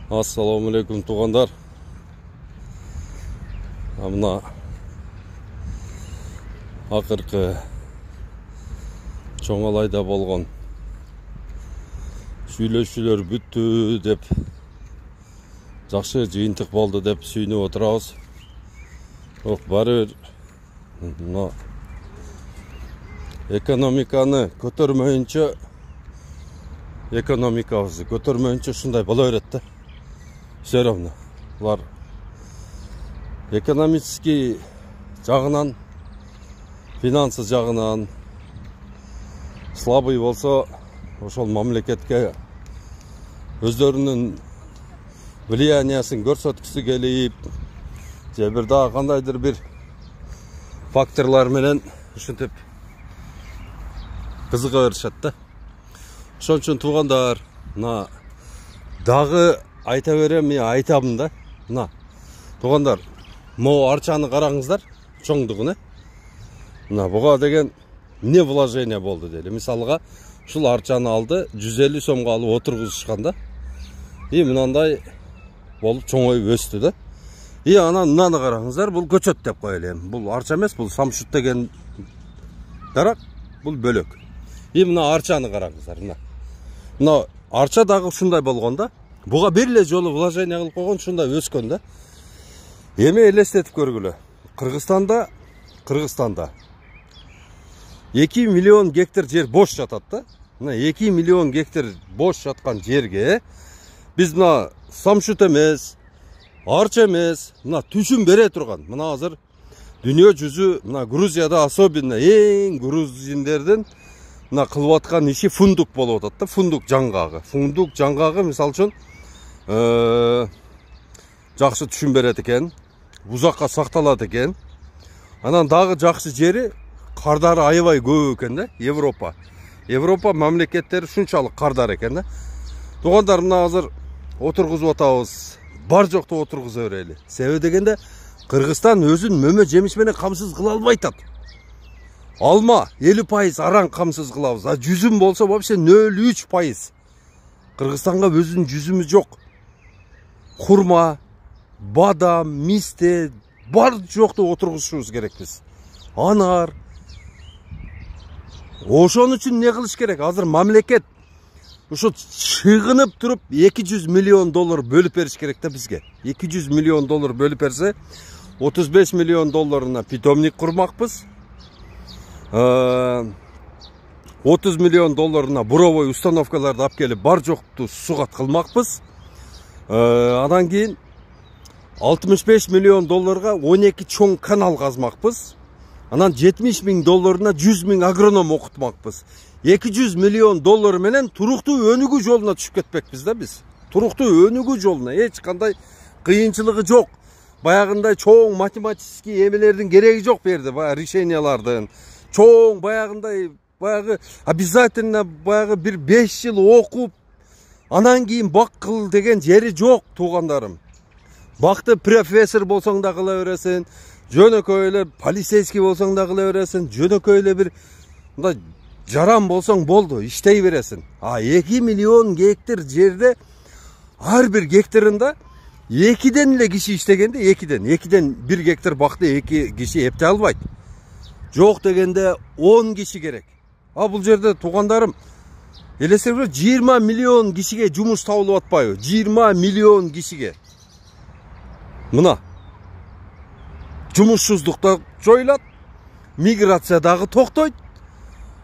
Assalamu alaikum туғандар. Мына ақырқы чоңалайда болған сүйлөшүүлөр бүттү деп, жакшы жыйынтык болду деп сүйүнүп отурабыз. Бирок баары бир экономиканы көтөрмөйүнчө, экономикабызды көтөрмөйүнчө ушундай боло берет да. Все равно. Булар экономический жагынан, финансы жагынан слабый болсо, ошол мамлекетке өздөрүнүн влияниясын көрсөткүсү келип, же бир дагы кандайдыр бир факторлор менен ушинтип кызыга беришет да. Ошон үчүн туугандар, мына дагы айта берем, мен айтамын да. Мына туугандар, могу арчаны караңыздар, чоңдугун. Мына буга деген не вложение болду дейли. Мисалга, ушул арчаны алды, 150 сомго алып отургузушкан да. И мынандай болуп чоңоюп өстү да. И анан мынаны караңыздар, бул көчөт деп коелу. Бул арча эмес, бул самшут деген дарак, бул бөлөк. И мына арчаны караңыздар, мына арча дагы ушундай болгон да. Буга бир эле жолу вложение кылып койгон, ушундай өскөн да. Эми элестетип көргүлө. Кыргызстанда 2 миллион гектар жер бош жатат да. Мына 2 миллион гектар бош жаткан жерге биз мына самшут эмес, арча эмес, мына түшүн бере турган. Мына азыр дүйнө жүзү, мына Грузияда особенно эң грузиндердин мына кылып аткан иши фундук болуп атат да. Фундук жаңгагы. Фундук жаңгагы мисалы үчүн жакшы түшүн берет экен, узакка сакталат экен. Анан дагы жакшы жери кардары аябай көп экен да. Европа мамлекеттери ушунчалык кардар экен да. Туугандар, мына азыр отургузуп атабыз. Бар жокту отургуза берели. Себеби дегенде Кыргызстан өзүн мөмө жемиш менен камсыз кыла албай атат. Алма 50% араң камсыз кылабыз. А жүзүм болсо вообще 0,3%. Кыргызстанга өзүнүн жүзүмү жок. Хурма, бадам, мисте бар жокту отургузушубуз керек биз. Анар. Ошон үчүн не кылыш керек? Азыр мамлекет ушу чыгынып туруп 200 миллион доллар бөлүп бериш керек да бизге. 200 миллион доллар бөлүп берсе, 35 миллион долларына питомник курмакпыз. 30 миллион долларына буровой установкаларды алып келип бар жокту сугат кылмакпыз. Андан кийин 65 миллион долларга 12 чоң канал казмакпыз. Анан 70 миң долларына 100 миң агроном окутмакпыз. 200 миллион доллар менен туруктуу өнүгүү жолуна түшүп кетпекпиз да биз. Туруктуу өнүгүү жолуна эч кандай кыйынчылыгы жок. Баягындай чоң математический эмелердин кереги жок берди, баягы решениялардын. Чоң баягындай обязательно баягы бир 5 жыл окуп, анан кийин бак кыл деген жери жок, туугандарым. Бакты профессор болсоң да кыла бересиң, жөнөкөй эле полицейский болсоң да кыла бересиң, жөнөкөй эле бир мындай жаран болсоң болду, иштей бересиң. 2 миллион гектар жерде ар бир гектарында 2ден эле киши иштегенде, 2ден 1 гектар бакты 2 киши эптей албайт. Жок дегенде 10 киши керек. Бул жерде туугандарым, элестетиңер, 20 миллион кишиге жумуш табылып атпайбы? 20 миллион кишиге. Мына жумушсуздук да жоюлат, миграция дагы токтойт.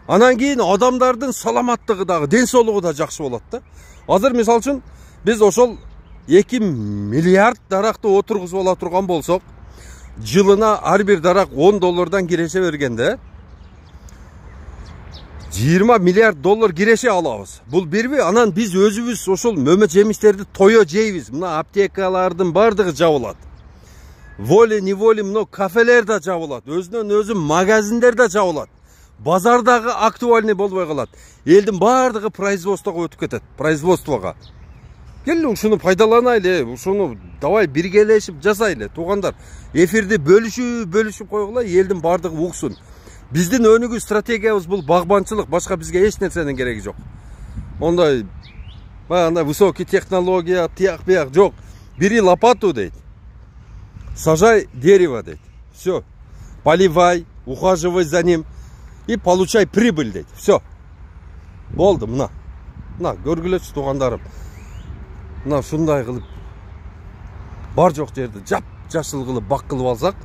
Анан кийин адамдардын саламаттыгы дагы, ден соолугу да жакшы болот да. Азыр мисалы үчүн биз ошол 2 миллиард даракты отургузуп ала турган болсок, жылына ар бир дарак 10 доллардан киреше бергенде 20 миллиард доллар киреше алабыз. Бул бирби? Анан биз өзүбүз ошол мөмө жемиштерди тое жейбиз. Мына аптекалардын бардыгы жабылат. Волей-неволей мына кафелер да жабылат. Өзүнөн өзү магазиндер да жабылат. Базардагы актуальный болбой калат. Элдин бардыгы производствого өтүп кетет. Производствого. Келли ушуну пайдаланайлы, ушуну давай биргелешип жасайлы. Туугандар, эфирди бөлүшүп койгула, элдин бардыгы уксун. Биздин өнүгүү стратегиябыз бул багбанчылык, башка бизге эч нерсенин кереги жок. Ондай Баягындай высокий технология, тияк бияк жок. Бери лопату дейт. Сажай дерево дейт. Все. Поливай, ухаживай за ним и получай прибыль дейт. Все. Болды, мына. Мына көргүлөчү туугандарым. Мына ушундай кылып бар жок жерди жап-жашыл кылып бак кылып алсак,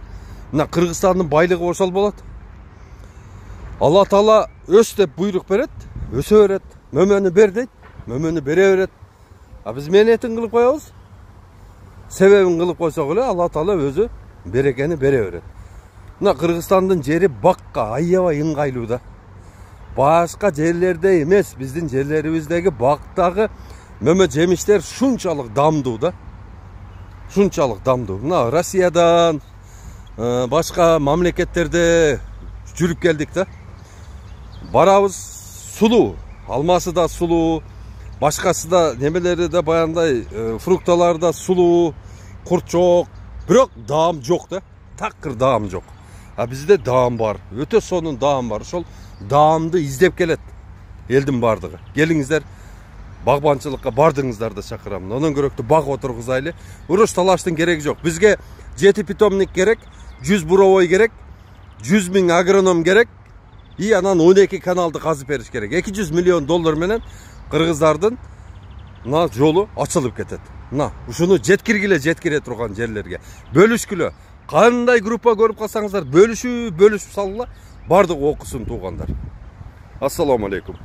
мына Кыргызстандын байлыгы ошол болот. Алла Таала өс деп буйрук берет, өсө берет. Мөмөнү бер дейт, мөмөнү бере берет. А биз менетин кылып коебуз. Себебин кылып койсок эле Алла Таала өзү берекени бере берет. Мына Кыргызстандын жери бакка аябай ыңгайлуу да. Башка жерлерде эмес, биздин жерлерибиздеги бактагы мөмө жемиштер шунчалык дамдуу да. Шунчалык дамдуу. Мына Россиядан, башка мамлекеттерде жүрүп келдик да. Барабыз, сулуу, алмасы да сулуу, башкасы да немелери да баягындай фрукталар да сулуу, курт жок, бирок даам жок да. Такыр даам жок. А бизде даам бар, өтө сонун даам бар. Ошол даамды издеп келет элдин бардыгы. Келиңиздер, багбанчылыкка бардыңыздар да чакырам. Онон көрөктү баг отургузайлы. Уруш талаштын кереги жок. Бизге 7 питомник керек, 100 буровой керек, 100 000 агроном керек. И анан 12 каналды казып бериш керек. 200 миллион доллар менен кыргыздардын мына жолу ачылып кетет. Мына ушуну жеткире турган жерлерге бөлүшкүлө. Кандай группа көрүп калсаңыздар бөлүшүп салгыла. Бардык окусын туугандар. Ассаламу алейкум.